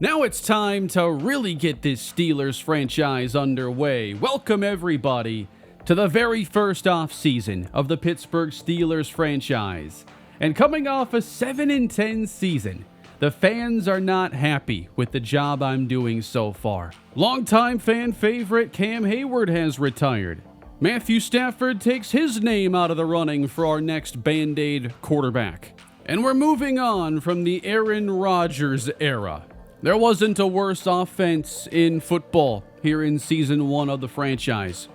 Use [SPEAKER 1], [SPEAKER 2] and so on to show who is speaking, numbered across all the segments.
[SPEAKER 1] Now it's time to really get this Steelers franchise underway. Welcome everybody to the very first offseason of the Pittsburgh Steelers franchise. And coming off a 7-10 season, the fans are not happy with the job I'm doing so far. Longtime fan favorite Cam Hayward has retired. Matthew Stafford takes his name out of the running for our next Band-Aid quarterback. And we're moving on from the Aaron Rodgers era. There wasn't a worse offense in football here in Season 1 of the franchise.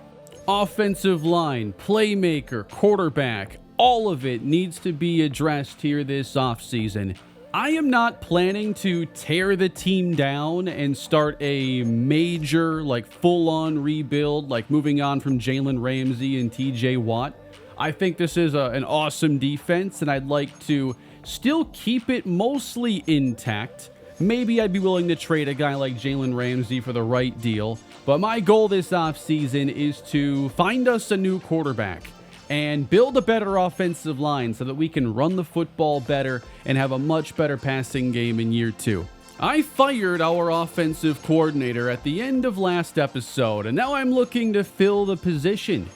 [SPEAKER 1] Offensive line, playmaker, quarterback, all of it needs to be addressed here this offseason. I am not planning to tear the team down and start a major, full-on rebuild, moving on from Jalen Ramsey and TJ Watt. I think this is an awesome defense, and I'd like to still keep it mostly intact. Maybe I'd be willing to trade a guy like Jalen Ramsey for the right deal. But my goal this offseason is to find us a new quarterback and build a better offensive line so that we can run the football better and have a much better passing game in year 2. I fired our offensive coordinator at the end of last episode, and now I'm looking to fill the position.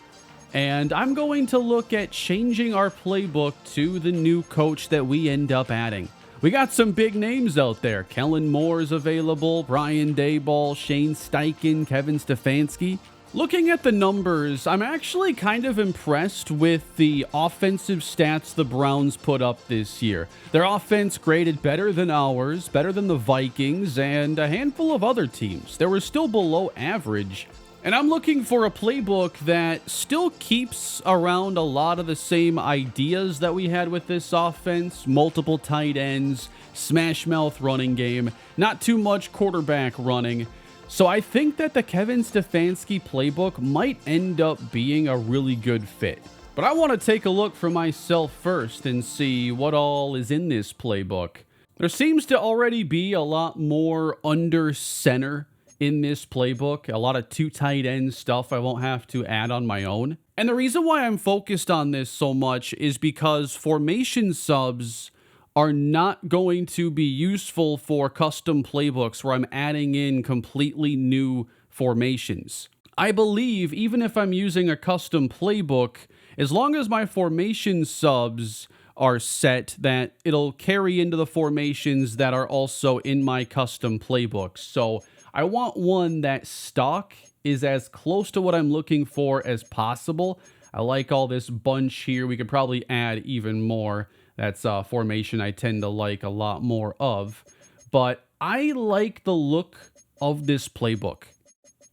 [SPEAKER 1] And I'm going to look at changing our playbook to the new coach that we end up adding. We got some big names out there. Kellen Moore's available, Brian Daboll, Shane Steichen, Kevin Stefanski. Looking at the numbers, I'm actually kind of impressed with the offensive stats the Browns put up this year. Their offense graded better than ours, better than the Vikings, and a handful of other teams. They were still below average. And I'm looking for a playbook that still keeps around a lot of the same ideas that we had with this offense. Multiple tight ends, smash mouth running game, not too much quarterback running. So I think that the Kevin Stefanski playbook might end up being a really good fit. But I want to take a look for myself first and see what all is in this playbook. There seems to already be a lot more under center in this playbook, a lot of two tight end stuff I won't have to add on my own. And the reason why I'm focused on this so much is because formation subs are not going to be useful for custom playbooks where I'm adding in completely new formations. I believe even if I'm using a custom playbook, as long as my formation subs are set, that it'll carry into the formations that are also in my custom playbooks. So I want one that stock is as close to what I'm looking for as possible. I like all this bunch here. We could probably add even more. That's a formation I tend to like a lot more of. But I like the look of this playbook.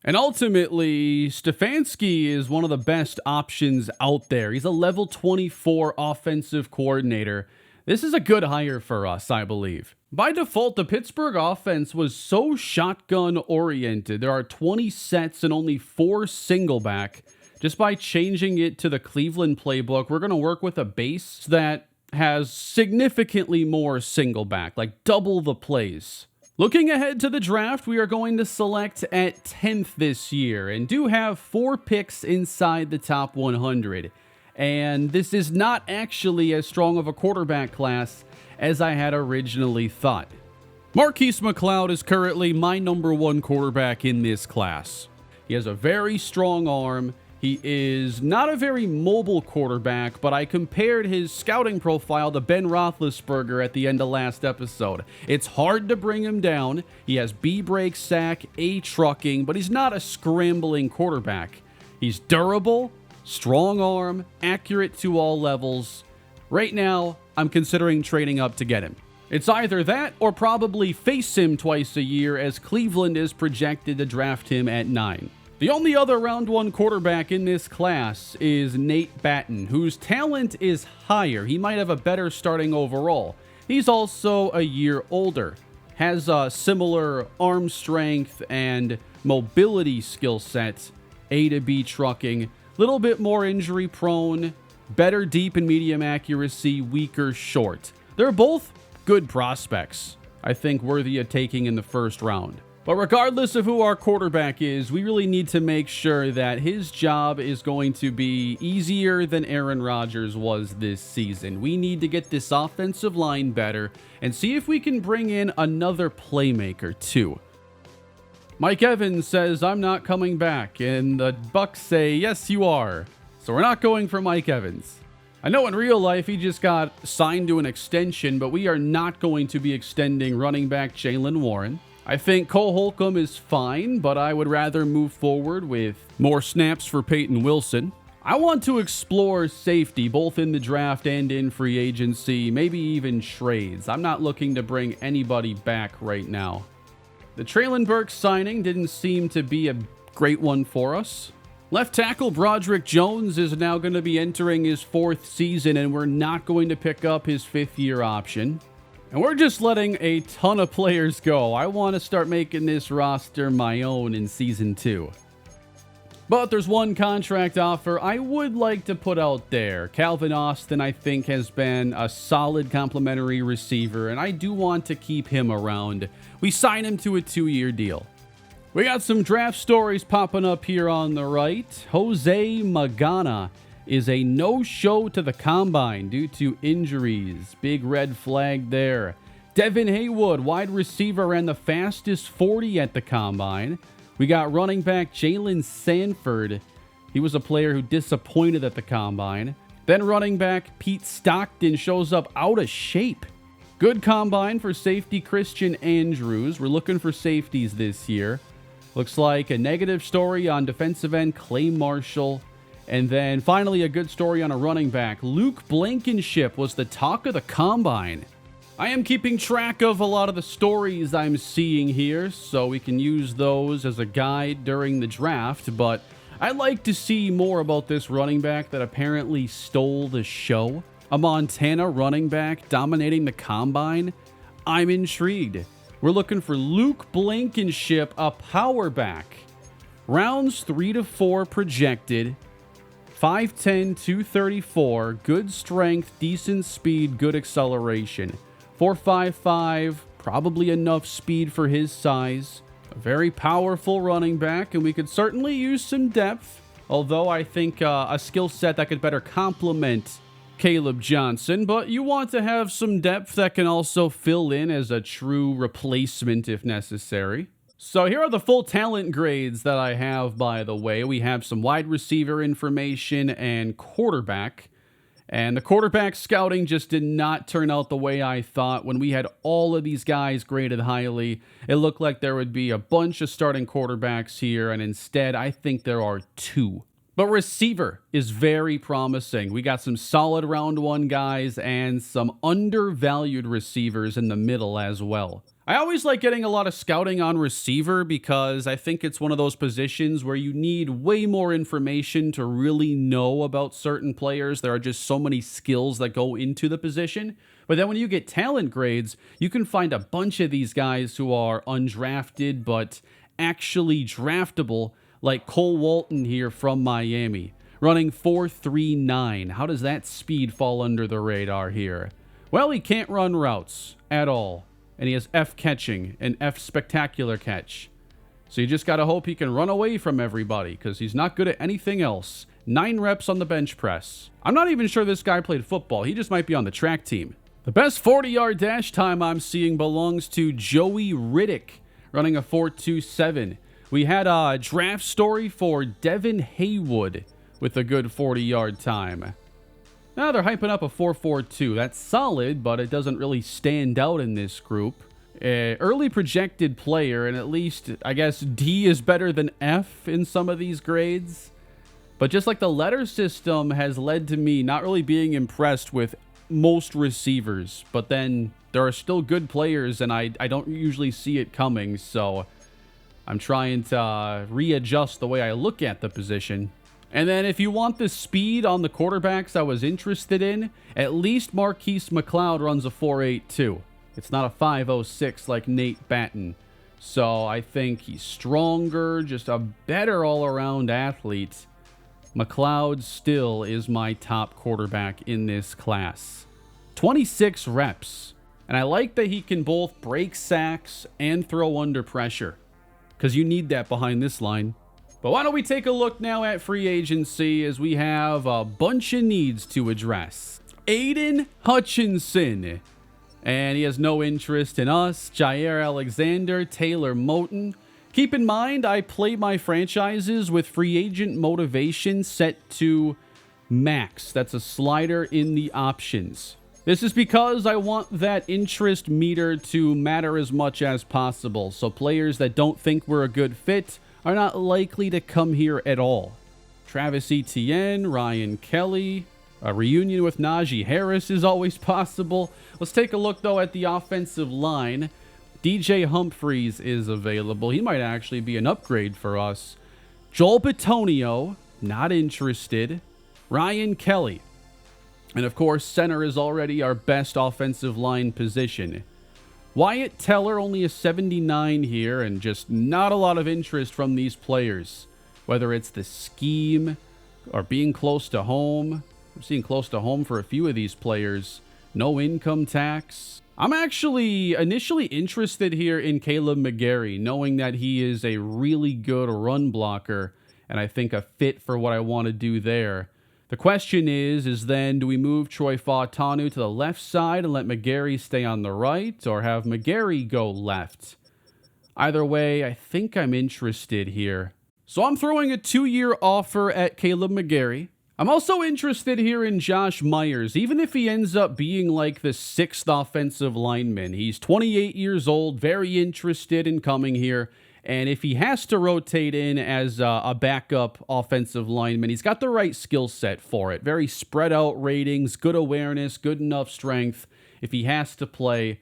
[SPEAKER 1] And ultimately, Stefanski is one of the best options out there. He's a level 24 offensive coordinator. This is a good hire for us, I believe. By default, the Pittsburgh offense was so shotgun-oriented. There are 20 sets and only 4 single back. Just by changing it to the Cleveland playbook, we're going to work with a base that has significantly more single back, like double the plays. Looking ahead to the draft, we are going to select at 10th this year and do have 4 picks inside the top 100. And this is not actually as strong of a quarterback class as I had originally thought. Marquise McLeod is currently my number 1 quarterback in this class. He has a very strong arm. He is not a very mobile quarterback, but I compared his scouting profile to Ben Roethlisberger at the end of last episode. It's hard to bring him down. He has B-break, sack, A-trucking, but he's not a scrambling quarterback. He's durable, strong arm, accurate to all levels. Right now, I'm considering trading up to get him. It's either that or probably face him twice a year, as Cleveland is projected to draft him at 9. The only other round 1 quarterback in this class is Nate Batten, whose talent is higher. He might have a better starting overall. He's also a year older, has a similar arm strength and mobility skill set, A to B trucking, little bit more injury prone, better deep and medium accuracy, weaker short. They're both good prospects, I think worthy of taking in the first round. But regardless of who our quarterback is, we really need to make sure that his job is going to be easier than Aaron Rodgers was this season. We need to get this offensive line better and see if we can bring in another playmaker too. Mike Evans says, I'm not coming back, and the Bucks say, yes, you are. So we're not going for Mike Evans. I know in real life he just got signed to an extension, but we are not going to be extending running back Jaylen Warren. I think Cole Holcomb is fine, but I would rather move forward with more snaps for Peyton Wilson. I want to explore safety, both in the draft and in free agency, maybe even trades. I'm not looking to bring anybody back right now. The Traylon Burks signing didn't seem to be a great one for us. Left tackle Broderick Jones is now going to be entering his 4th season, and we're not going to pick up his 5th-year option. And we're just letting a ton of players go. I want to start making this roster my own in Season 2. But there's one contract offer I would like to put out there. Calvin Austin, I think, has been a solid complimentary receiver, and I do want to keep him around. We sign him to a 2-year deal. We got some draft stories popping up here on the right. Jose Magana is a no-show to the Combine due to injuries. Big red flag there. Devin Haywood, wide receiver, ran the fastest 40 at the Combine. We got running back Jalen Sanford. He was a player who disappointed at the Combine. Then running back Pete Stockton shows up out of shape. Good Combine for safety Christian Andrews. We're looking for safeties this year. Looks like a negative story on defensive end Clay Marshall. And then finally a good story on a running back. Luke Blankenship was the talk of the Combine. I am keeping track of a lot of the stories I'm seeing here, so we can use those as a guide during the draft, but I'd like to see more about this running back that apparently stole the show. A Montana running back dominating the Combine. I'm intrigued. We're looking for Luke Blankenship, a power back. Rounds 3 to 4 projected. 5'10", 234, good strength, decent speed, good acceleration. 4.55, probably enough speed for his size. A very powerful running back, and we could certainly use some depth. Although I think a skill set that could better complement Caleb Johnson. But you want to have some depth that can also fill in as a true replacement if necessary. So here are the full talent grades that I have, by the way. We have some wide receiver information and quarterback. And the quarterback scouting just did not turn out the way I thought. When we had all of these guys graded highly, it looked like there would be a bunch of starting quarterbacks here, and instead I think there are 2. But receiver is very promising. We got some solid round 1 guys and some undervalued receivers in the middle as well. I always like getting a lot of scouting on receiver because I think it's one of those positions where you need way more information to really know about certain players. There are just so many skills that go into the position. But then when you get talent grades, you can find a bunch of these guys who are undrafted but actually draftable, like Cole Walton here from Miami, running 4.39. How does that speed fall under the radar here? Well, he can't run routes at all. And he has F catching and F spectacular catch. So you just got to hope he can run away from everybody because he's not good at anything else. 9 reps on the bench press. I'm not even sure this guy played football. He just might be on the track team. The best 40-yard dash time I'm seeing belongs to Joey Riddick, running a 4.27. We had a draft story for Devin Haywood with a good 40-yard time. Now they're hyping up a 4.42. That's solid, but it doesn't really stand out in this group. Early projected player, and at least, I guess, D is better than F in some of these grades. But just like the letter system has led to me not really being impressed with most receivers. But then there are still good players, and I don't usually see it coming. So I'm trying to readjust the way I look at the position. And then if you want the speed on the quarterbacks I was interested in, at least Marquise McLeod runs a 4.82. It's not a 5.06 like Nate Batten. So I think he's stronger, just a better all-around athlete. McLeod still is my top quarterback in this class. 26 reps. And I like that he can both break sacks and throw under pressure. because you need that behind this line. But why don't we take a look now at free agency, as we have a bunch of needs to address. Aiden Hutchinson, and he has no interest in us. Jair Alexander, Taylor Moton. Keep in mind, I play my franchises with free agent motivation set to max. That's a slider in the options. This is because I want that interest meter to matter as much as possible, so players that don't think we're a good fit are not likely to come here at all. Travis Etienne, Ryan Kelly, a reunion with Najee Harris is always possible. Let's take a look, though, at the offensive line. DJ Humphries is available. He might actually be an upgrade for us. Joel Bitonio, not interested. Ryan Kelly. And, of course, center is already our best offensive line position. Wyatt Teller, only a 79 here, and just not a lot of interest from these players. Whether it's the scheme or being close to home. I'm seeing close to home for a few of these players. No income tax. I'm actually initially interested here in Caleb McGarry, knowing that he is a really good run blocker, and I think a fit for what I want to do there. The question is then, do we move Troy Fautanu to the left side and let McGarry stay on the right, or have McGarry go left? Either way, I think I'm interested here. So I'm throwing a 2-year offer at Caleb McGarry. I'm also interested here in Josh Myers, even if he ends up being like the 6th offensive lineman. He's 28 years old, very interested in coming here. And if he has to rotate in as a backup offensive lineman, he's got the right skill set for it. Very spread out ratings, good awareness, good enough strength. If he has to play,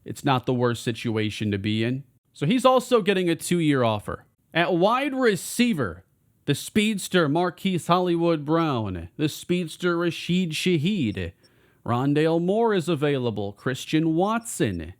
[SPEAKER 1] it's not the worst situation to be in. So he's also getting a 2-year offer. At wide receiver, the speedster Marquise Hollywood Brown, the speedster Rashid Shaheed. Rondale Moore is available. Christian Watson.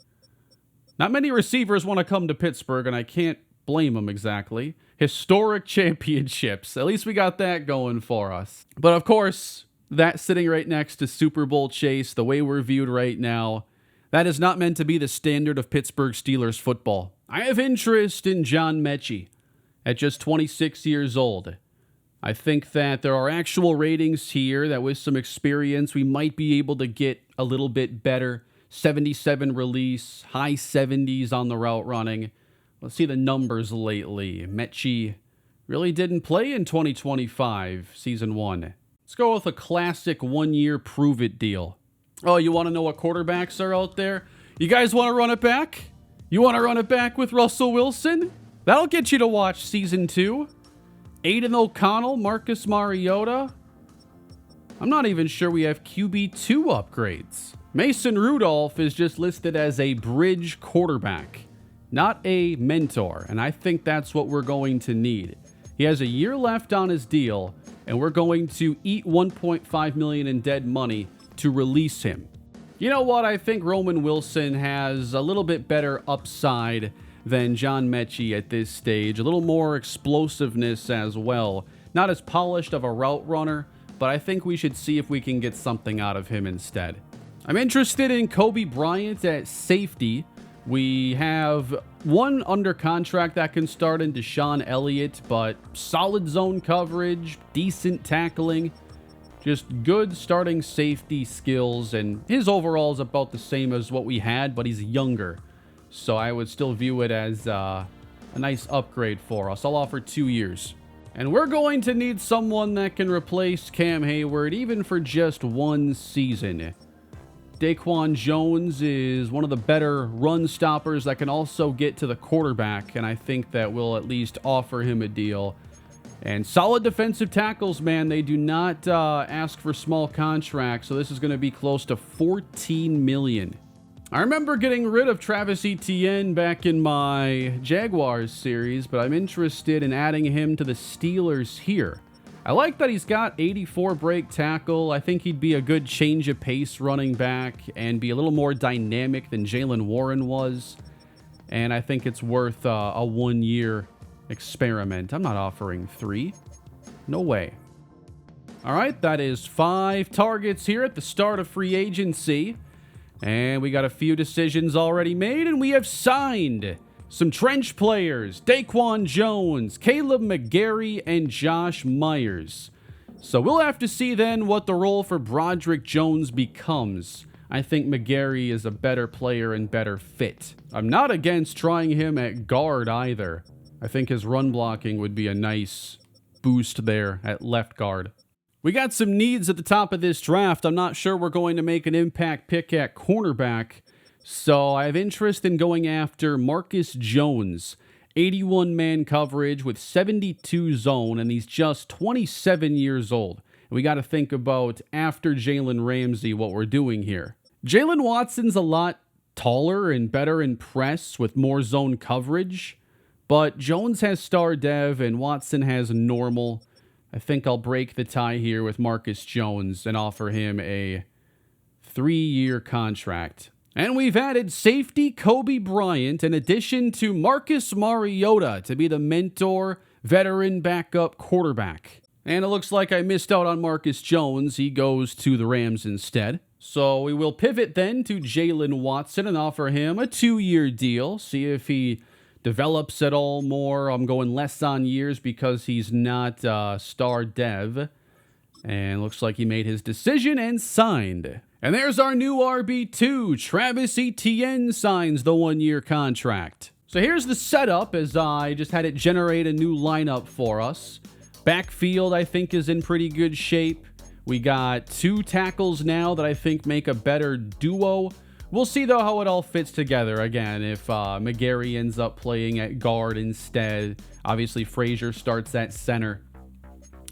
[SPEAKER 1] Not many receivers want to come to Pittsburgh, and I can't blame them exactly. Historic championships. At least we got that going for us. But of course, that sitting right next to Super Bowl chase, the way we're viewed right now, that is not meant to be the standard of Pittsburgh Steelers football. I have interest in John Mechie at just 26 years old. I think that there are actual ratings here that with some experience, we might be able to get a little bit better. 77 release, high 70s on the route running. Let's see the numbers lately. Mechie really didn't play in 2025, Season 1. Let's go with a classic 1-year prove-it deal. Oh, you want to know what quarterbacks are out there? You guys want to run it back? You want to run it back with Russell Wilson? That'll get you to watch Season 2. Aiden O'Connell, Marcus Mariota. I'm not even sure we have QB2 upgrades. Mason Rudolph is just listed as a bridge quarterback, not a mentor, and I think that's what we're going to need. He has a year left on his deal, and we're going to eat $1.5 million in dead money to release him. You know what? I think Roman Wilson has a little bit better upside than John Mechie at this stage. A little more explosiveness as well. Not as polished of a route runner, but I think we should see if we can get something out of him instead. I'm interested in Kobe Bryant at safety. We have one under contract that can start in Deshaun Elliott, but solid zone coverage, decent tackling, just good starting safety skills, and his overall is about the same as what we had, but he's younger. So I would still view it as a nice upgrade for us. I'll offer 2 years. And we're going to need someone that can replace Cam Hayward, even for just 1 season. Daquan Jones is one of the better run stoppers that can also get to the quarterback, and I think that we'll at least offer him a deal. And solid defensive tackles, man. They do not ask for small contracts, so this is going to be close to $14 million. I remember getting rid of Travis Etienne back in my Jaguars series, but I'm interested in adding him to the Steelers here. I like that he's got 84 break tackle. I think he'd be a good change of pace running back and be a little more dynamic than Jalen Warren was. And I think it's worth a 1-year experiment. I'm not offering 3. No way. All right, that is 5 targets here at the start of free agency. And we got a few decisions already made, and we have signed Some trench players, Daquan Jones, Caleb McGarry, and Josh Myers. So we'll have to see then what the role for Broderick Jones becomes. I think McGarry is a better player and better fit. I'm not against trying him at guard either. I think his run blocking would be a nice boost there at left guard. We got some needs at the top of this draft. I'm not sure we're going to make an impact pick at cornerback. So I have interest in going after Marcus Jones. 81-man coverage with 72 zone, and he's just 27 years old. And we got to think about, after Jalen Ramsey, what we're doing here. Jalen Watson's a lot taller and better in press with more zone coverage, but Jones has star dev and Watson has normal. I think I'll break the tie here with Marcus Jones and offer him a 3-year contract. And we've added safety Kobe Bryant in addition to Marcus Mariota to be the mentor, veteran backup quarterback. And it looks like I missed out on Marcus Jones. He goes to the Rams instead. So we will pivot then to Jalen Watson and offer him a 2-year deal. See if he develops at all more. I'm going less on years because he's not star dev. And looks like he made his decision and signed. And there's our new RB2. Travis Etienne signs the 1-year contract. So here's the setup as I just had it generate a new lineup for us. Backfield, I think, is in pretty good shape. We got 2 tackles now that I think make a better duo. We'll see, though, how it all fits together. Again, if McGarry ends up playing at guard instead. Obviously, Frazier starts at center.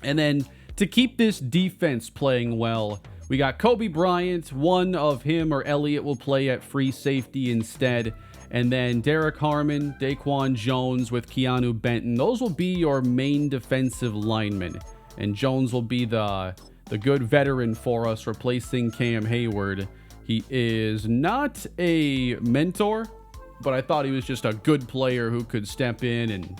[SPEAKER 1] And then to keep this defense playing well, we got Kobe Bryant. One of him or Elliott will play at free safety instead. And then Derek Harmon, Daquan Jones with Keanu Benton. Those will be your main defensive linemen. And Jones will be the good veteran for us, replacing Cam Hayward. He is not a mentor, but I thought he was just a good player who could step in and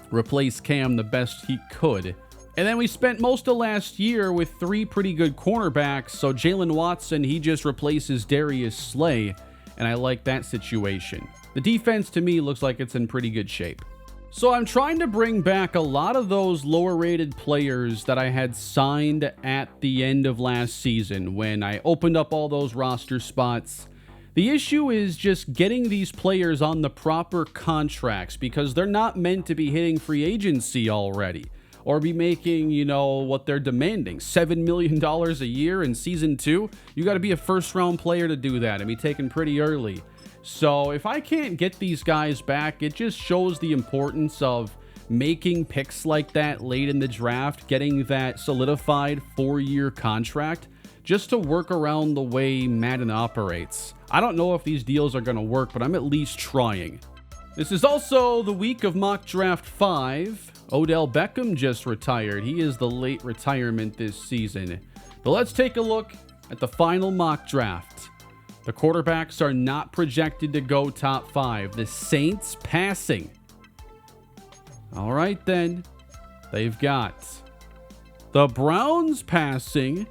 [SPEAKER 1] replace Cam the best he could. And then we spent most of last year with 3 pretty good cornerbacks, so Jalen Watson, he just replaces Darius Slay, and I like that situation. The defense, to me, looks like it's in pretty good shape. So I'm trying to bring back a lot of those lower-rated players that I had signed at the end of last season when I opened up all those roster spots. The issue is just getting these players on the proper contracts because they're not meant to be hitting free agency already. Or be making, what they're demanding. $7 million a year in season 2. You got to be a first-round player to do that and be taken pretty early. So if I can't get these guys back, it just shows the importance of making picks like that late in the draft, getting that solidified 4-year contract, just to work around the way Madden operates. I don't know if these deals are going to work, but I'm at least trying. This is also the week of Mock Draft 5. Odell Beckham just retired. He is the late retirement this season. But let's take a look at the final mock draft. The quarterbacks are not projected to go top 5. The Saints passing. All right, then. They've got the Browns passing.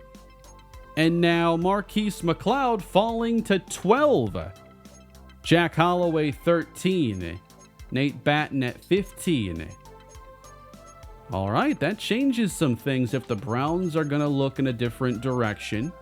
[SPEAKER 1] And now Marquise McLeod falling to 12. Jack Holloway, 13. Nate Batten at 15. All right, that changes some things if the Browns are going to look in a different direction.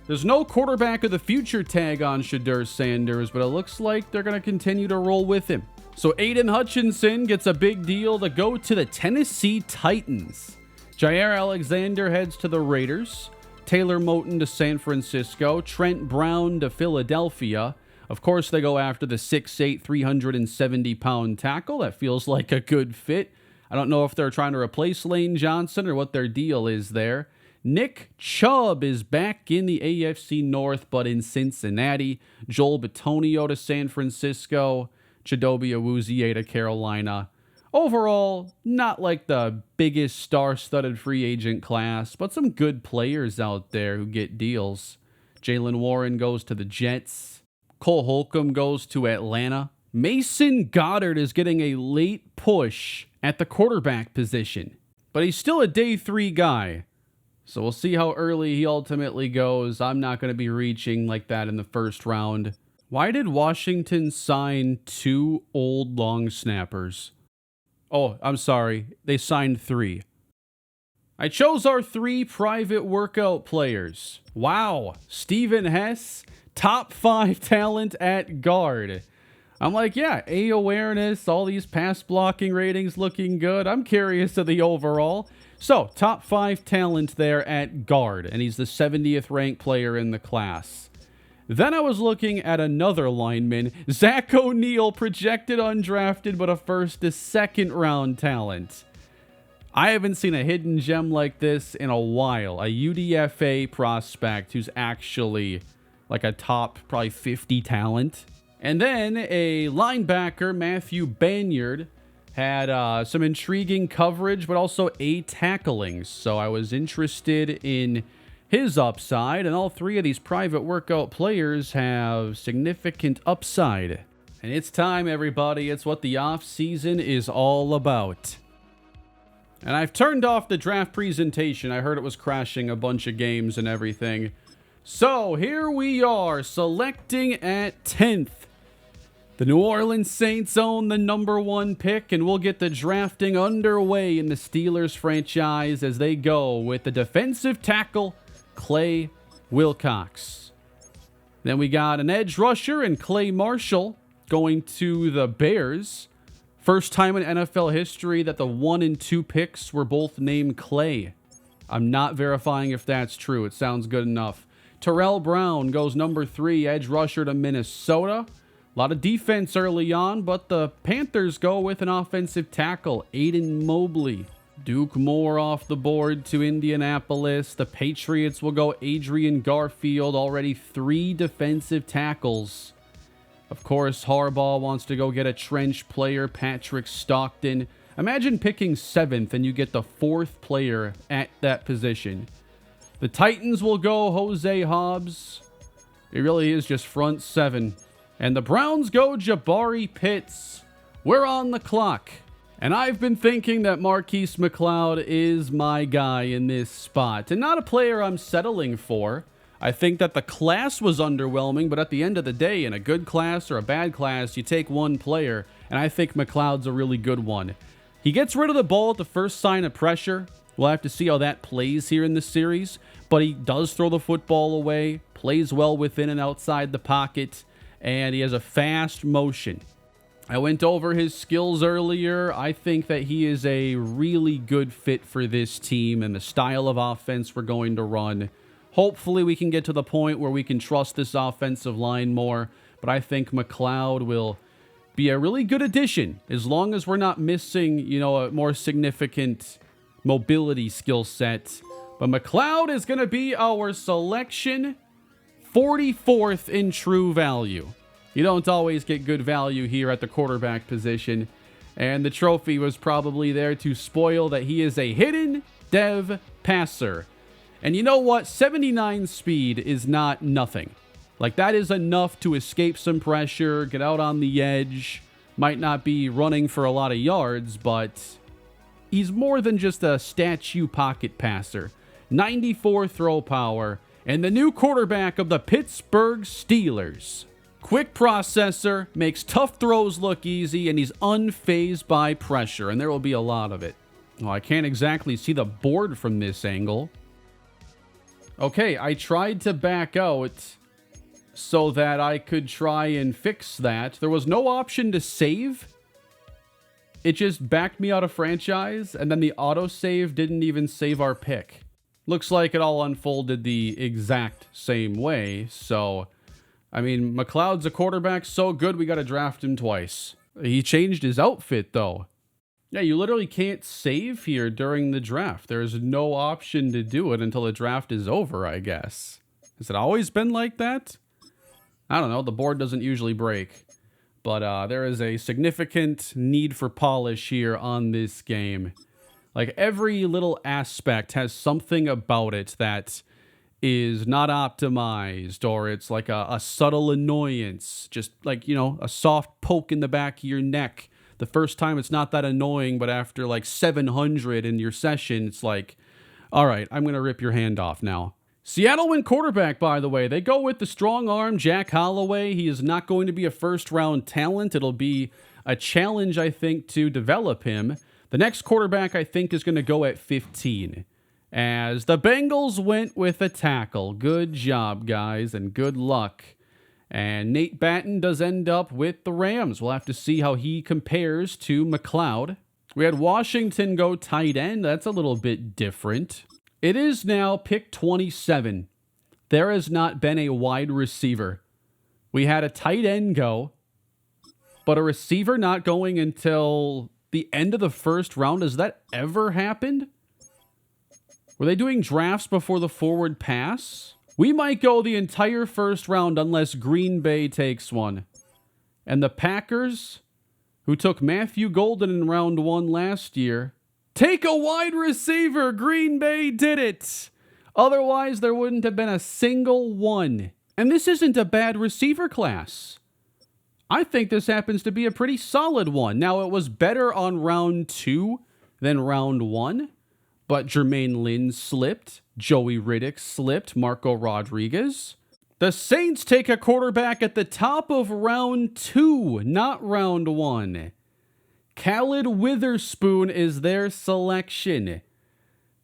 [SPEAKER 1] There's no quarterback of the future tag on Shedeur Sanders, but it looks like they're going to continue to roll with him. So Aiden Hutchinson gets a big deal to go to the Tennessee Titans. Jair Alexander heads to the Raiders. Taylor Moton to San Francisco. Trent Brown to Philadelphia. Of course, they go after the 6'8", 370-pound tackle. That feels like a good fit. I don't know if they're trying to replace Lane Johnson or what their deal is there. Nick Chubb is back in the AFC North, but in Cincinnati. Joel Bitonio to San Francisco. Chidobe Awuzie to Carolina. Overall, not like the biggest star-studded free agent class, but some good players out there who get deals. Jaylen Warren goes to the Jets. Cole Holcomb goes to Atlanta. Mason Goddard is getting a late push at the quarterback position, but he's still a day 3 guy. So we'll see how early he ultimately goes. I'm not going to be reaching like that in the first round. Why did Washington sign 2 old long snappers? Oh, I'm sorry. They signed 3. I chose our 3 private workout players. Wow. Steven Hess, top 5 talent at guard. I'm like, yeah, A awareness, all these pass blocking ratings looking good. I'm curious of the overall. So, top 5 talent there at guard, and he's the 70th ranked player in the class. Then I was looking at another lineman, Zach O'Neal, projected undrafted, but a first to second round talent. I haven't seen a hidden gem like this in a while. A UDFA prospect who's actually like a top probably 50 talent. And then a linebacker, Matthew Banyard, had some intriguing coverage, but also 8 tacklings. So I was interested in his upside, and all 3 of these private workout players have significant upside. And it's time, everybody. It's what the offseason is all about. And I've turned off the draft presentation. I heard it was crashing a bunch of games and everything. So here we are, selecting at 10th. The New Orleans Saints own the number 1 pick, and we'll get the drafting underway in the Steelers franchise as they go with the defensive tackle, Clay Wilcox. Then we got an edge rusher and Clay Marshall going to the Bears. First time in NFL history that the 1 and 2 picks were both named Clay. I'm not verifying if that's true. It sounds good enough. Terrell Brown goes number 3, edge rusher to Minnesota. A lot of defense early on, but the Panthers go with an offensive tackle, Aiden Mobley. Duke Moore off the board to Indianapolis. The Patriots will go Adrian Garfield, already 3 defensive tackles. Of course, Harbaugh wants to go get a trench player, Patrick Stockton. Imagine picking 7th and you get the 4th player at that position. The Titans will go Jose Hobbs. It really is just front 7. And the Browns go Jabari Pitts. We're on the clock. And I've been thinking that Marquise McLeod is my guy in this spot. And not a player I'm settling for. I think that the class was underwhelming, but at the end of the day, in a good class or a bad class, you take 1 player. And I think McLeod's a really good one. He gets rid of the ball at the first sign of pressure. We'll have to see how that plays here in the series. But he does throw the football away, plays well within and outside the pocket, and he has a fast motion. I went over his skills earlier. I think that he is a really good fit for this team and the style of offense we're going to run. Hopefully we can get to the point where we can trust this offensive line more, but I think McLeod will be a really good addition as long as we're not missing, a more significant mobility skill set. But McLeod is going to be our selection, 44th in true value. You don't always get good value here at the quarterback position, and the trophy was probably there to spoil that he is a hidden dev passer. And you know what? 79 speed is not nothing. Like, that is enough to escape some pressure, get out on the edge, might not be running for a lot of yards, but he's more than just a statue pocket passer. 94 throw power, and the new quarterback of the Pittsburgh Steelers. Quick processor, makes tough throws look easy, and he's unfazed by pressure, and there will be a lot of it. Well, I can't exactly see the board from this angle. Okay, I tried to back out so that I could try and fix that. There was no option to save. It just backed me out of franchise, and then the autosave didn't even save our pick. Looks like it all unfolded the exact same way, so I mean, McLeod's a quarterback so good we got to draft him twice. He changed his outfit, though. Yeah, you literally can't save here during the draft. There's no option to do it until the draft is over, I guess. Has it always been like that? I don't know. The board doesn't usually break. But there is a significant need for polish here on this game. Like, every little aspect has something about it that is not optimized, or it's like a subtle annoyance, just like, a soft poke in the back of your neck. The first time it's not that annoying, but after like 700 in your session, it's like, all right, I'm going to rip your hand off now. Seattle went quarterback, by the way. They go with the strong arm, Jack Holloway. He is not going to be a first-round talent. It'll be a challenge, I think, to develop him. The next quarterback, I think, is going to go at 15. As the Bengals went with a tackle. Good job, guys, and good luck. And Nate Batten does end up with the Rams. We'll have to see how he compares to McLeod. We had Washington go tight end. That's a little bit different. It is now pick 27. There has not been a wide receiver. We had a tight end go, but a receiver not going until the end of the first round. Has that ever happened? Were they doing drafts before the forward pass? We might go the entire first round unless Green Bay takes one. And the Packers, who took Matthew Golden in round 1 last year, take a wide receiver. Green Bay did it. Otherwise, there wouldn't have been a single one. And this isn't a bad receiver class. I think this happens to be a pretty solid one. Now, it was better on round 2 than round 1. But Jermaine Lin slipped. Joey Riddick slipped. Marco Rodriguez. The Saints take a quarterback at the top of round 2, not round 1. Khaled Witherspoon is their selection.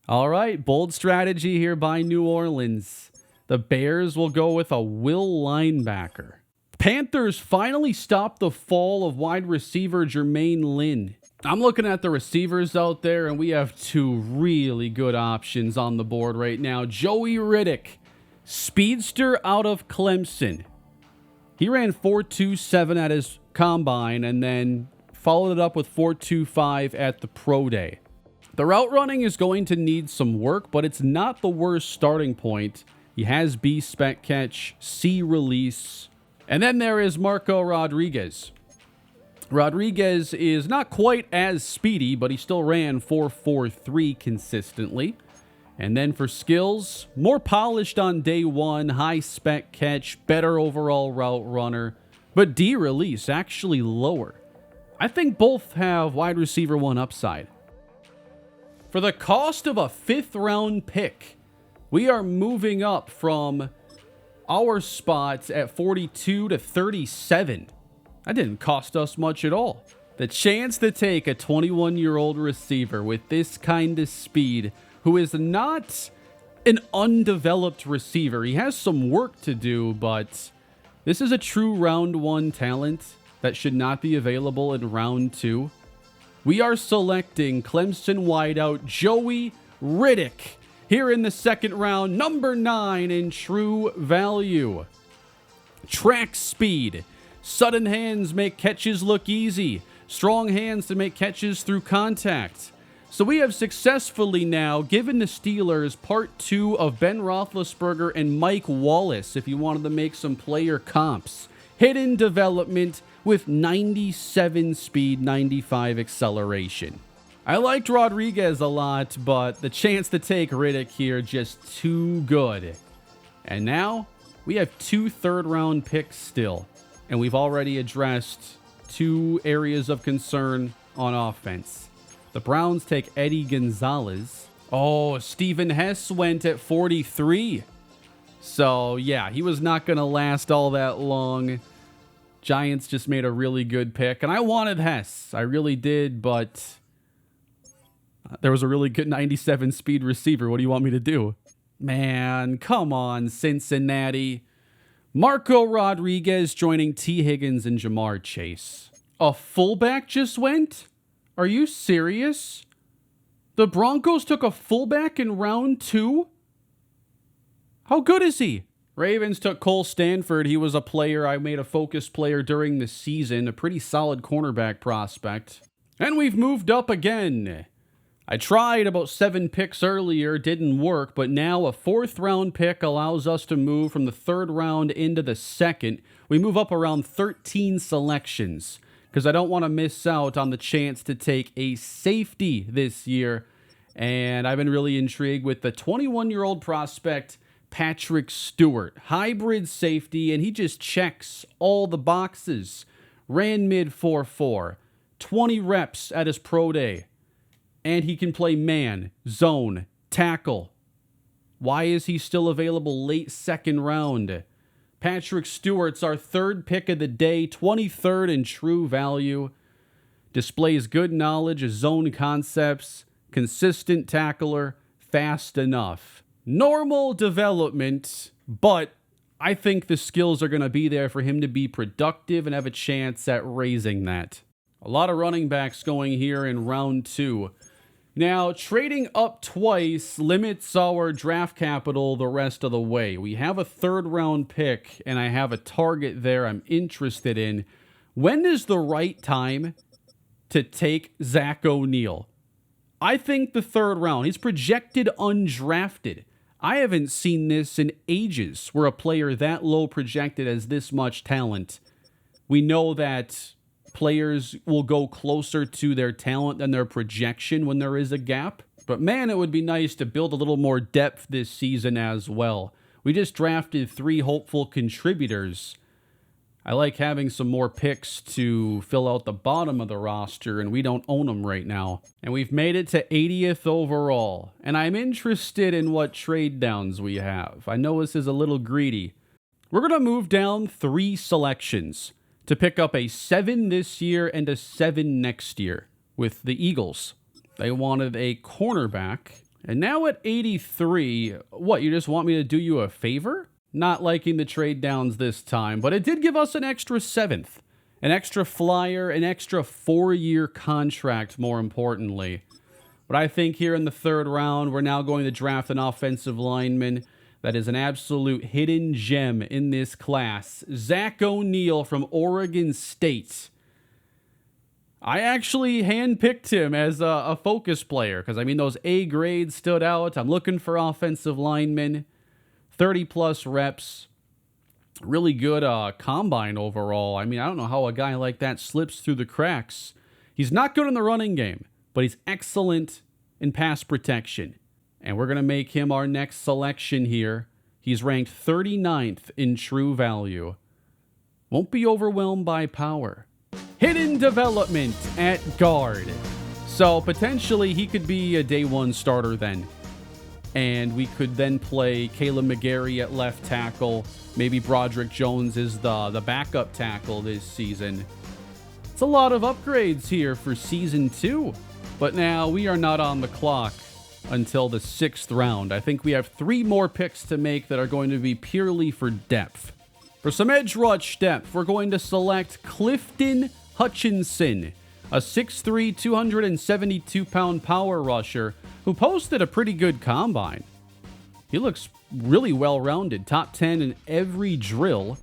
[SPEAKER 1] All right, bold strategy here by New Orleans. The Bears will go with a will linebacker. Panthers finally stopped the fall of wide receiver Jermaine Lin. I'm looking at the receivers out there, and we have 2 really good options on the board right now. Joey Riddick, speedster out of Clemson. He ran 4.27 at his combine and then followed it up with 4.25 at the pro day. The route running is going to need some work, but it's not the worst starting point. He has B spec catch, C release. And then there is Marco Rodriguez. Rodriguez is not quite as speedy, but he still ran 4.43 consistently. And then for skills, more polished on day 1, high spec catch, better overall route runner, but D release actually lower. I think both have wide receiver 1 upside. For the cost of a 5th round pick, we are moving up from our spots at 42 to 37. That didn't cost us much at all. The chance to take a 21-year-old receiver with this kind of speed, who is not an undeveloped receiver. He has some work to do, but this is a true round 1 talent that should not be available in round 2. We are selecting Clemson wideout Joey Riddick here in the 2nd round, number 9 in true value. Track speed. Sudden hands make catches look easy. Strong hands to make catches through contact. So we have successfully now given the Steelers part 2 of Ben Roethlisberger and Mike Wallace, if you wanted to make some player comps. Hidden development with 97 speed, 95 acceleration. I liked Rodriguez a lot, but the chance to take Riddick here just too good. And now we have 2 third-round picks still. And we've already addressed 2 areas of concern on offense. The Browns take Eddie Gonzalez. Oh, Stephen Hess went at 43. So, yeah, he was not going to last all that long. Giants just made a really good pick. And I wanted Hess. I really did, but there was a really good 97 speed receiver. What do you want me to do? Man, come on, Cincinnati. Marco Rodriguez joining T. Higgins and Jamar Chase. A fullback just went? Are you serious? The Broncos took a fullback in round 2? How good is he? Ravens took Cole Stanford. He was a player I made a focus player during the season. A pretty solid cornerback prospect. And we've moved up again. I tried about 7 picks earlier, didn't work, but now a 4th round pick allows us to move from the 3rd round into the 2nd. We move up around 13 selections because I don't want to miss out on the chance to take a safety this year. And I've been really intrigued with the 21-year-old prospect, Patrick Stewart. Hybrid safety, and he just checks all the boxes. Ran mid 4.4, 20 reps at his pro day. And he can play man, zone, tackle, Why is he still available late second round? Patrick Stewart's our third pick of the day, 23rd in true value. Displays good knowledge of zone concepts, consistent tackler, fast enough. Normal development, but I think the skills are going to be there for him to be productive and have a chance at raising that. A lot of running backs going here in round 2. Now, trading up twice limits our draft capital the rest of the way. We have a third-round pick, and I have a target there I'm interested in. When is the right time to take Zach O'Neal? I think the third round. He's projected undrafted. I haven't seen this in ages, where a player that low projected has this much talent. We know that players will go closer to their talent than their projection when there is a gap. But man, it would be nice to build a little more depth this season as well. We just drafted 3 hopeful contributors. I like having some more picks to fill out the bottom of the roster, and we don't own them right now. And we've made it to 80th overall. And I'm interested in what trade downs we have. I know this is a little greedy. We're going to move down 3 selections to pick up a 7 this year and a 7 next year with the Eagles. They wanted a cornerback. And now at 83, what, you just want me to do you a favor? Not liking the trade downs this time, but it did give us an extra 7th, an extra flyer, an extra 4-year contract, more importantly. But I think here in the third round, we're now going to draft an offensive lineman that is an absolute hidden gem in this class. Zach O'Neal from Oregon State. I actually handpicked him as a focus player because, I mean, those A grades stood out. I'm looking for offensive linemen, 30-plus reps, really good combine overall. I mean, I don't know how a guy like that slips through the cracks. He's not good in the running game, but he's excellent in pass protection. And we're going to make him our next selection here. He's ranked 39th in true value. Won't be overwhelmed by power. Hidden development at guard. So potentially he could be a day 1 starter then. And we could then play Caleb McGarry at left tackle. Maybe Broderick Jones is the backup tackle this season. It's a lot of upgrades here for season 2. But now we are not on the clock until the 6th round. I think we have 3 more picks to make that are going to be purely for depth. For some edge rush depth, we're going to select Clifton Hutchinson, a 6'3", 272-pound power rusher who posted a pretty good combine. He looks really well-rounded, top 10 in every drill,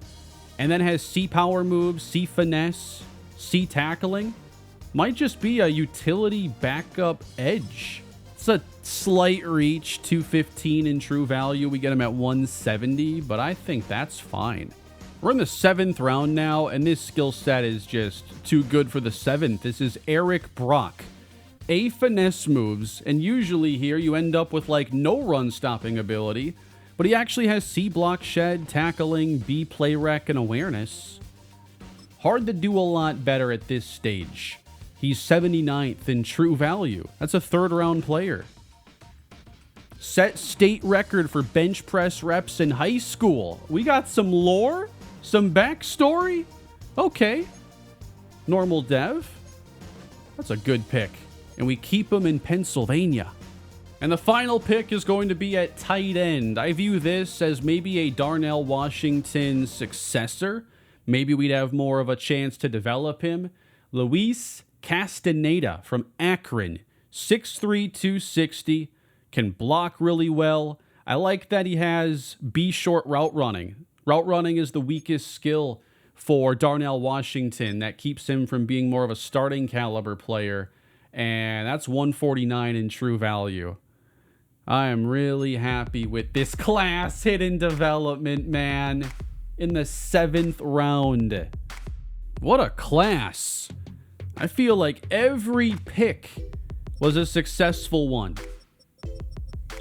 [SPEAKER 1] and then has C power moves, C finesse, C tackling. Might just be a utility backup edge. It's a slight reach, 215 in true value. We get him at 170, but I think that's fine. We're in the 7th round now, and this skill set is just too good for the 7th. This is Eric Brock. A finesse moves, and usually here you end up with like no run stopping ability, but he actually has C block shed, tackling, B play rec, and awareness. Hard to do a lot better at this stage. He's 79th in true value. That's a 3rd round player. Set state record for bench press reps in high school. We got some lore, some backstory. Okay. Normal dev. That's a good pick. And we keep him in Pennsylvania. And the final pick is going to be at tight end. I view this as maybe a Darnell Washington successor. Maybe we'd have more of a chance to develop him. Luis Castaneda from Akron, 6'3", 260, can block really well. I like that he has B short route running. Route running is the weakest skill for Darnell Washington. That keeps him from being more of a starting caliber player. And that's 149 in true value. I am really happy with this class hidden development, man. In the 7th round. What a class. I feel like every pick was a successful one.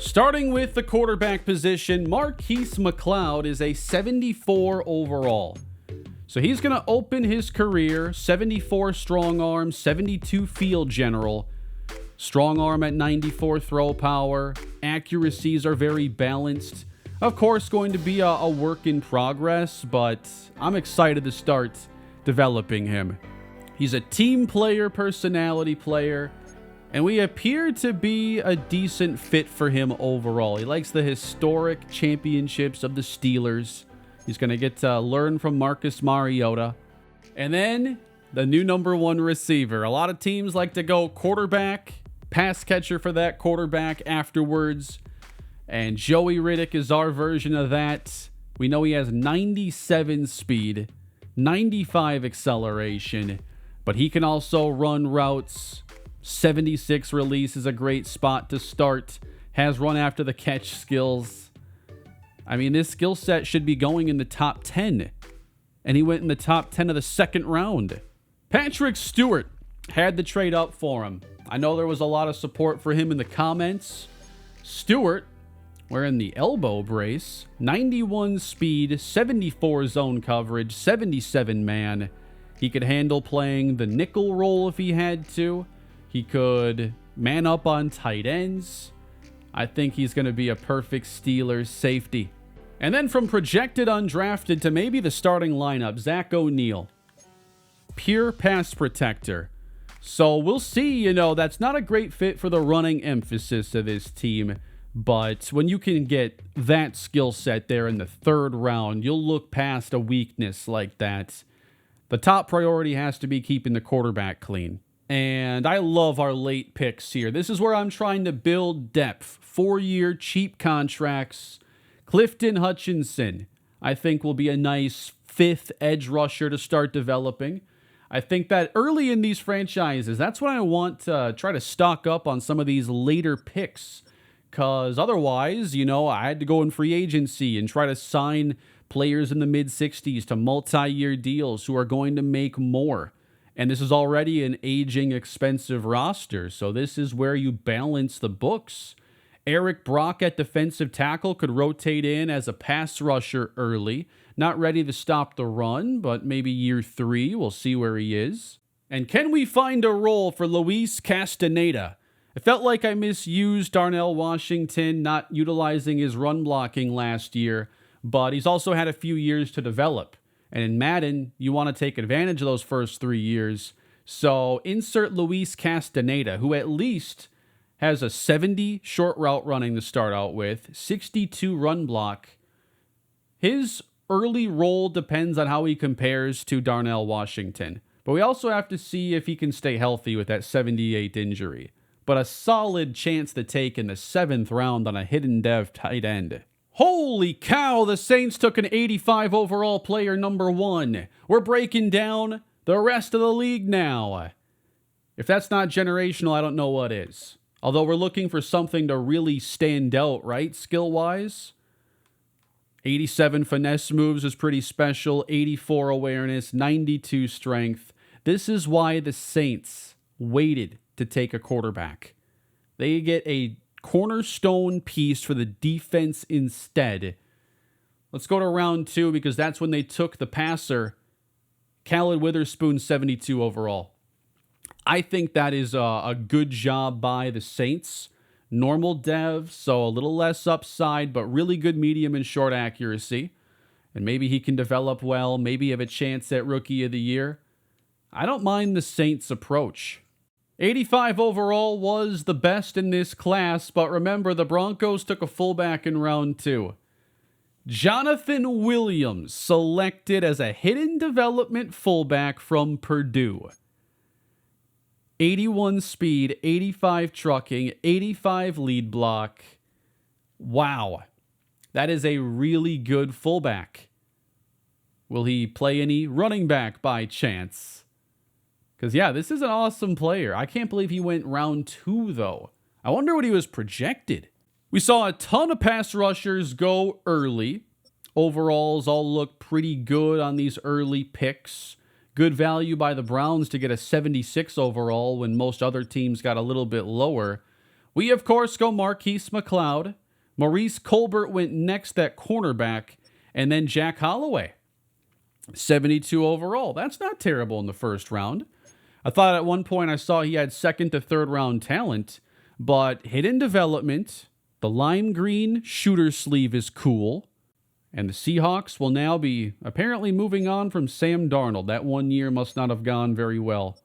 [SPEAKER 1] Starting with the quarterback position, Marquise McLeod is a 74 overall. So he's going to open his career, 74 strong arm, 72 field general. Strong arm at 94 throw power. Accuracies are very balanced. Of course, going to be a work in progress, but I'm excited to start developing him. He's a team player, personality player, and we appear to be a decent fit for him overall. He likes the historic championships of the Steelers. He's going to get to learn from Marcus Mariota. And then the new number 1 receiver. A lot of teams like to go quarterback, pass catcher for that quarterback afterwards. And Joey Riddick is our version of that. We know he has 97 speed, 95 acceleration, but he can also run routes. 76 release is a great spot to start. Has run after the catch skills. I mean, this skill set should be going in the top 10. And he went in the top 10 of the second round. Patrick Stewart had the trade up for him. I know there was a lot of support for him in the comments. Stewart, wearing the elbow brace, 91 speed, 74 zone coverage, 77 man. He could handle playing the nickel role if he had to. He could man up on tight ends. I think he's going to be a perfect Steelers safety. And then from projected undrafted to maybe the starting lineup, Zach O'Neal. Pure pass protector. So we'll see, that's not a great fit for the running emphasis of this team. But when you can get that skill set there in the 3rd round, you'll look past a weakness like that. The top priority has to be keeping the quarterback clean. And I love our late picks here. This is where I'm trying to build depth. 4-year cheap contracts. Clifton Hutchinson, I think, will be a nice 5th edge rusher to start developing. I think that early in these franchises, that's when I want to try to stock up on some of these later picks. Because otherwise, I had to go in free agency and try to sign players in the mid-60s to multi-year deals who are going to make more. And this is already an aging, expensive roster. So this is where you balance the books. Eric Brock at defensive tackle could rotate in as a pass rusher early. Not ready to stop the run, but maybe year 3, we'll see where he is. And can we find a role for Luis Castaneda? It felt like I misused Darnell Washington, not utilizing his run blocking last year, but he's also had a few years to develop. And in Madden, you want to take advantage of those first 3 years. So insert Luis Castaneda, who at least has a 70 short route running to start out with, 62 run block. His early role depends on how he compares to Darnell Washington. But we also have to see if he can stay healthy with that 78 injury. But a solid chance to take in the 7th round on a hidden dev tight end. Holy cow, the Saints took an 85 overall player number 1. We're breaking down the rest of the league now. If that's not generational, I don't know what is. Although we're looking for something to really stand out, right, skill-wise? 87 finesse moves is pretty special, 84 awareness, 92 strength. This is why the Saints waited to take a quarterback. They get a cornerstone piece for the defense instead. Let's go to round 2 because that's when they took the passer, Khaled Witherspoon, 72 overall. I think that is a good job by the Saints. Normal dev, so a little less upside, but really good medium and short accuracy. And maybe he can develop well, maybe have a chance at Rookie of the Year. I don't mind the Saints' approach. 85 overall was the best in this class, but remember, the Broncos took a fullback in round 2. Jonathan Williams, selected as a hidden development fullback from Purdue. 81 speed, 85 trucking, 85 lead block. Wow. That is a really good fullback. Will he play any running back by chance? Because, yeah, this is an awesome player. I can't believe he went round 2, though. I wonder what he was projected. We saw a ton of pass rushers go early. Overalls all look pretty good on these early picks. Good value by the Browns to get a 76 overall when most other teams got a little bit lower. We, of course, go Marquise McLeod. Maurice Colbert went next at cornerback. And then Jack Holloway, 72 overall. That's not terrible in the first round. I thought at one point I saw he had second to third round talent, but hidden development, the lime green shooter sleeve is cool, and the Seahawks will now be apparently moving on from Sam Darnold. That 1 year must not have gone very well.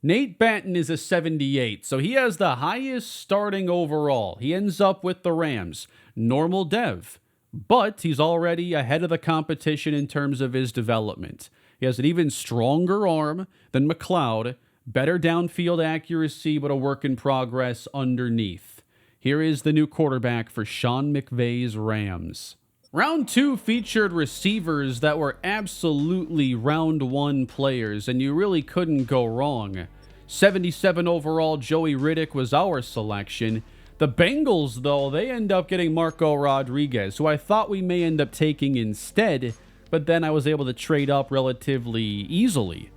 [SPEAKER 1] Nate Benton is a 78, so he has the highest starting overall. He ends up with the Rams. Normal dev, but he's already ahead of the competition in terms of his development. He has an even stronger arm than McLeod, better downfield accuracy, but a work in progress underneath. Here is the new quarterback for Sean McVay's Rams. Round 2 featured receivers that were absolutely round 1 players, and you really couldn't go wrong. 77 overall, Joey Riddick was our selection. The Bengals, though, they end up getting Marco Rodriguez, who I thought we may end up taking instead, but then I was able to trade up relatively easily.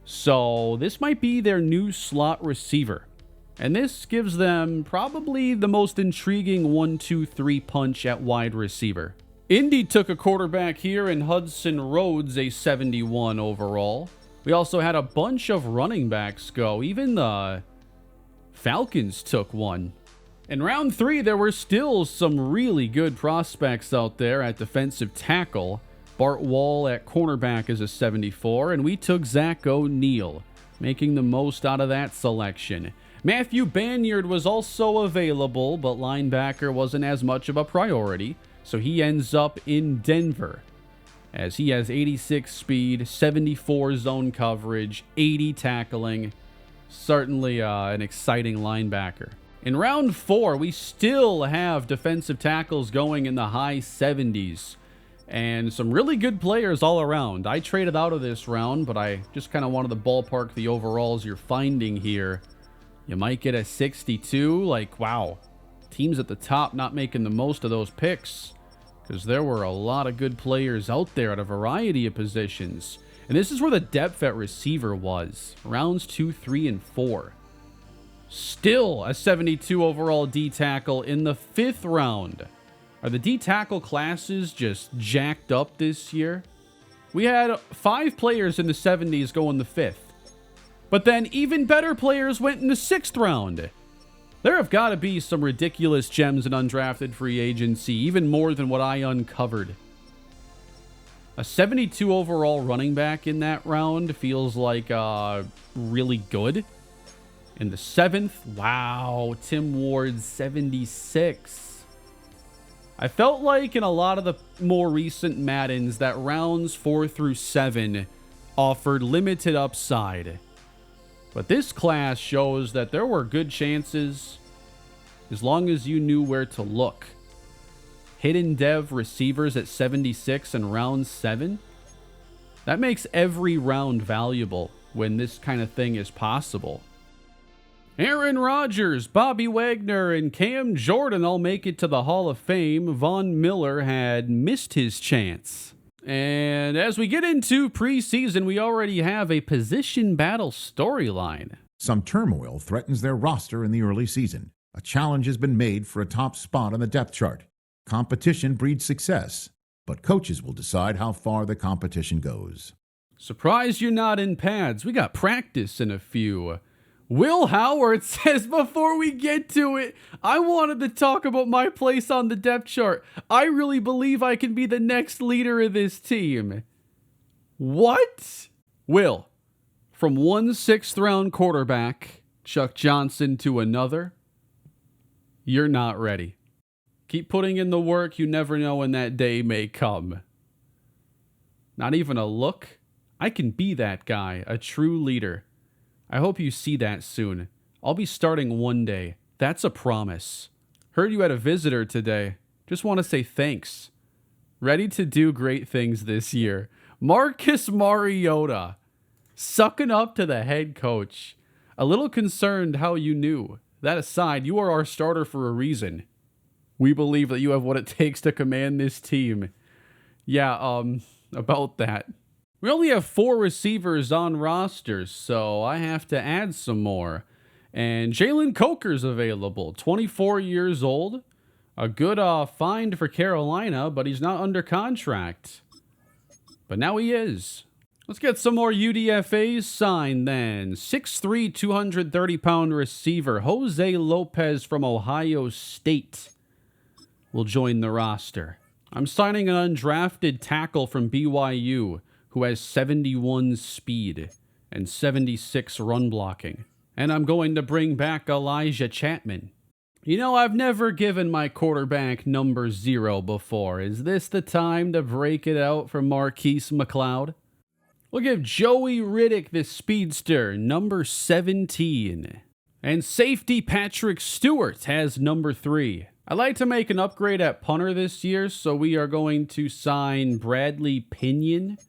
[SPEAKER 1] So this might be their new slot receiver. And this gives them probably the most intriguing 1-2-3 punch at wide receiver. Indy took a quarterback here in Hudson Rhodes, a 71 overall. We also had a bunch of running backs go. Even the Falcons took one. In round 3, there were still some really good prospects out there at defensive tackle. Bart Wall at cornerback is a 74, and we took Zach O'Neal, making the most out of that selection. Matthew Banyard was also available, but linebacker wasn't as much of a priority, so he ends up in Denver, as he has 86 speed, 74 zone coverage, 80 tackling. Certainly an exciting linebacker. In round 4, we still have defensive tackles going in the high 70s. And some really good players all around. I traded out of this round, but I just kind of wanted to ballpark the overalls you're finding here. You might get a 62. Like, wow. Teams at the top not making the most of those picks, because there were a lot of good players out there at a variety of positions. And this is where the depth at receiver was. Rounds 2, 3, and 4. Still a 72 overall D-tackle in the 5th round. Are the D-tackle classes just jacked up this year? We had 5 players in the 70s go in the 5th. But then even better players went in the 6th round. There have got to be some ridiculous gems in undrafted free agency, even more than what I uncovered. A 72 overall running back in that round feels like really good. In the 7th, wow, Tim Ward, 76. I felt like in a lot of the more recent Maddens that rounds 4 through 7 offered limited upside. But this class shows that there were good chances as long as you knew where to look. Hidden dev receivers at 76 in round 7. That makes every round valuable when this kind of thing is possible. Aaron Rodgers, Bobby Wagner, and Cam Jordan all make it to the Hall of Fame. Von Miller had missed his chance. And as we get into preseason, we already have a position battle storyline.
[SPEAKER 2] Some turmoil threatens their roster in the early season. A challenge has been made for a top spot on the depth chart. Competition breeds success, but coaches will decide how far the competition goes.
[SPEAKER 1] Surprised you're not in pads. We got practice in a few. Will Howard says, before we get to it, I wanted to talk about my place on the depth chart. I really believe I can be the next leader of this team. What? Will, from one 6th round quarterback, Chuck Johnson, to another, you're not ready. Keep putting in the work. You never know when that day may come. Not even a look. I can be that guy, a true leader. I hope you see that soon. I'll be starting one day. That's a promise. Heard you had a visitor today. Just want to say thanks. Ready to do great things this year. Marcus Mariota, sucking up to the head coach. A little concerned how you knew. That aside, you are our starter for a reason. We believe that you have what it takes to command this team. Yeah, about that. We only have 4 receivers on rosters, so I have to add some more. And Jalen Coker's available, 24 years old. A good find for Carolina, but he's not under contract. But now he is. Let's get some more UDFAs signed then. 6'3", 230-pound receiver Jose Lopez from Ohio State will join the roster. I'm signing an undrafted tackle from BYU who has 71 speed and 76 run blocking. And I'm going to bring back Elijah Chapman. You know, I've never given my quarterback number 0 before. Is this the time to break it out for Marquise McLeod? We'll give Joey Riddick the speedster, number 17. And safety Patrick Stewart has number 3. I'd like to make an upgrade at punter this year, so we are going to sign Bradley Pinion.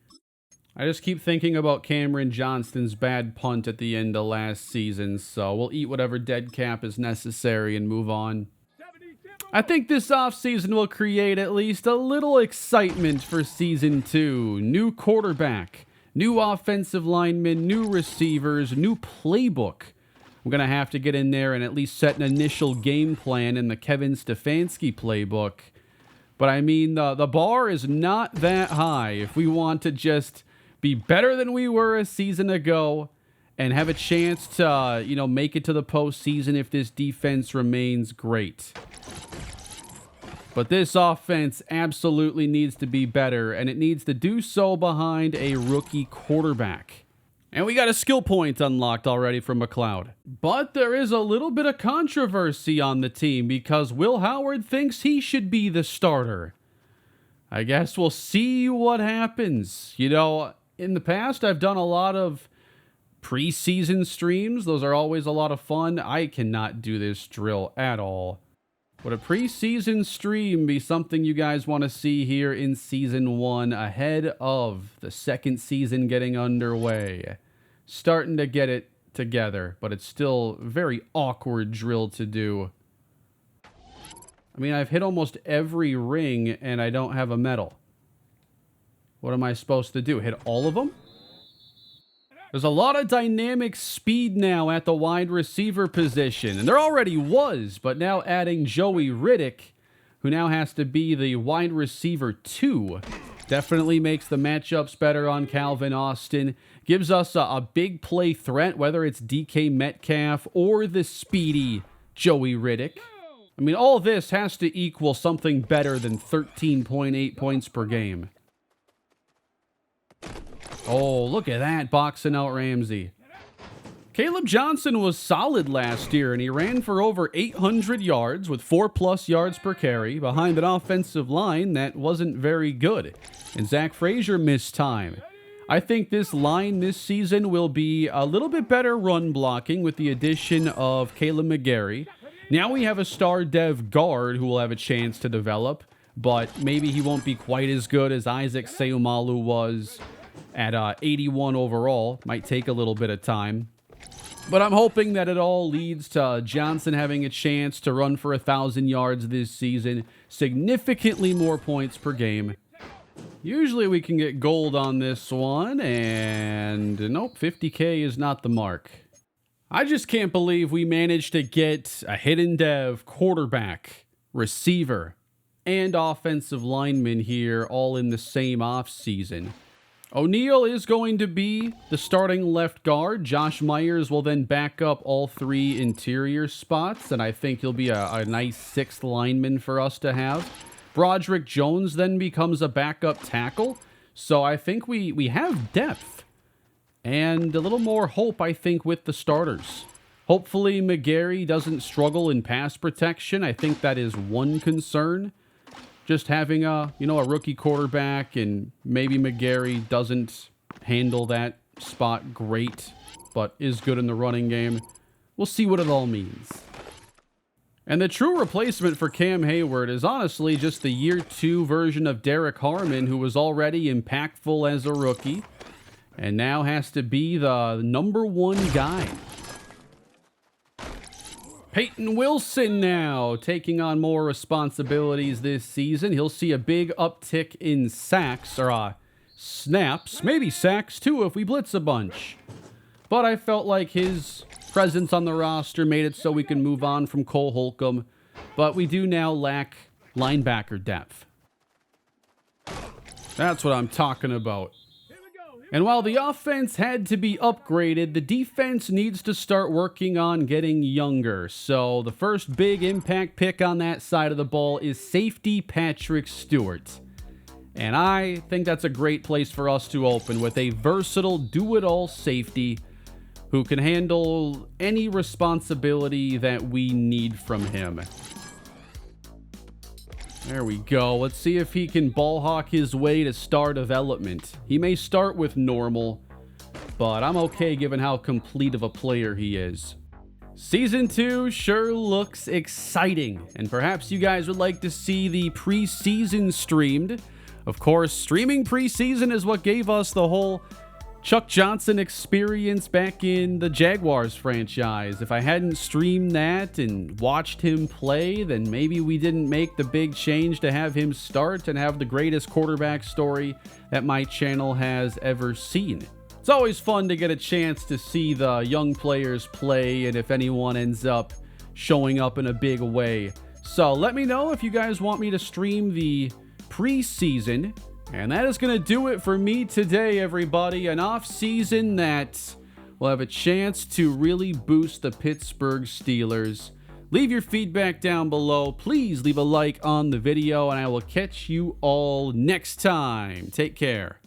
[SPEAKER 1] I just keep thinking about Cameron Johnston's bad punt at the end of last season, so we'll eat whatever dead cap is necessary and move on. I think this offseason will create at least a little excitement for Season 2. New quarterback, new offensive linemen, new receivers, new playbook. I'm going to have to get in there and at least set an initial game plan in the Kevin Stefanski playbook. But I mean, the bar is not that high if we want to just be better than we were a season ago and have a chance to, make it to the postseason if this defense remains great. But this offense absolutely needs to be better, and it needs to do so behind a rookie quarterback. And we got a skill point unlocked already from McLeod. But there is a little bit of controversy on the team because Will Howard thinks he should be the starter. I guess we'll see what happens. In the past, I've done a lot of preseason streams. Those are always a lot of fun. I cannot do this drill at all. Would a preseason stream be something you guys want to see here in Season 1 ahead of the second season getting underway? Starting to get it together, but it's still a very awkward drill to do. I mean, I've hit almost every ring and I don't have a medal. What am I supposed to do? Hit all of them? There's a lot of dynamic speed now at the wide receiver position. And there already was, but now adding Joey Riddick, who now has to be the wide receiver 2, definitely makes the matchups better on Calvin Austin. Gives us a big play threat, whether it's DK Metcalf or the speedy Joey Riddick. I mean, all this has to equal something better than 13.8 points per game. Oh, look at that, boxing out Ramsey. Caleb Johnson was solid last year, and he ran for over 800 yards with 4+ yards per carry behind an offensive line that wasn't very good. And Zach Frazier missed time. I think this line this season will be a little bit better run blocking with the addition of Caleb McGarry. Now we have a star dev guard who will have a chance to develop, but maybe he won't be quite as good as Isaac Seumalo was at 81 overall. Might take a little bit of time. But I'm hoping that it all leads to Johnson having a chance to run for 1,000 yards this season. Significantly more points per game. Usually we can get gold on this one, and nope, 50K is not the mark. I just can't believe we managed to get a hidden dev, quarterback, receiver, and offensive lineman here all in the same offseason. O'Neal is going to be the starting left guard. Josh Myers will then back up all 3 interior spots, and I think he'll be a nice 6th lineman for us to have. Broderick Jones then becomes a backup tackle, so I think we have depth. And a little more hope, I think, with the starters. Hopefully McGarry doesn't struggle in pass protection. I think that is one concern. Just having a rookie quarterback, and maybe McGarry doesn't handle that spot great, but is good in the running game. We'll see what it all means. And the true replacement for Cam Hayward is honestly just the year 2 version of Derek Harmon, who was already impactful as a rookie, and now has to be the number 1 guy. Peyton Wilson now taking on more responsibilities this season. He'll see a big uptick in sacks, or snaps, maybe sacks too if we blitz a bunch. But I felt like his presence on the roster made it so we can move on from Cole Holcomb. But we do now lack linebacker depth. That's what I'm talking about. And while the offense had to be upgraded, the defense needs to start working on getting younger. So the first big impact pick on that side of the ball is safety Patrick Stewart. And I think that's a great place for us to open with a versatile do-it-all safety who can handle any responsibility that we need from him. There we go. Let's see if he can ball hawk his way to star development. He may start with normal, but I'm okay given how complete of a player he is. Season 2 sure looks exciting, and perhaps you guys would like to see the preseason streamed. Of course, streaming preseason is what gave us the whole Chuck Johnson experience back in the Jaguars franchise. If I hadn't streamed that and watched him play, then maybe we didn't make the big change to have him start and have the greatest quarterback story that my channel has ever seen. It's always fun to get a chance to see the young players play and if anyone ends up showing up in a big way. So let me know if you guys want me to stream the preseason. And that is going to do it for me today, everybody. An off-season that will have a chance to really boost the Pittsburgh Steelers. Leave your feedback down below. Please leave a like on the video, and I will catch you all next time. Take care.